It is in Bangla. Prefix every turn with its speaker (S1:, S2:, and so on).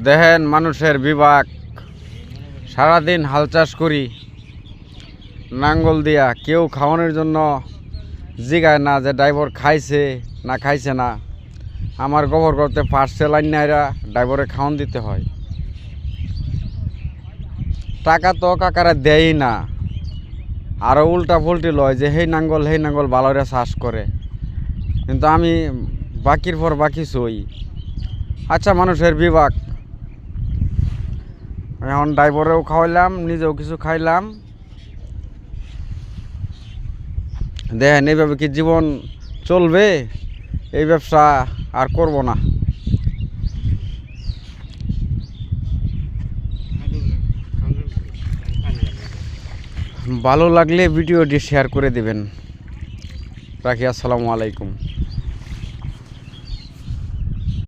S1: দেখেন মানুষের বিভাগ, সারাদিন হাল চাষ করি নাঙ্গল দিয়া, কেউ খাওয়ানোর জন্য জিগায় না যে ড্রাইভার খাইছে না খাইছে না। আমার গোবর করতে পারছে লাইন নাইরা ড্রাইভারে খাওয়ান দিতে হয়। টাকা তো কাকারা দেয়ই না, আরও উল্টা ফুলটি লয় যে হেই নাঙ্গল ভালোরে চাষ করে, কিন্তু আমি বাকির পর বাকি সই। আচ্ছা, মানুষের বিভাগ। এখন ড্রাইভারেও খাওয়াইলাম, নিজেও কিছু খাইলাম। দেখেন এইভাবে কি জীবন চলবে? এই ব্যবসা আর করব না। ভালো লাগলে ভিডিওটি শেয়ার করে দেবেন। রাখি, আসসালামু আলাইকুম।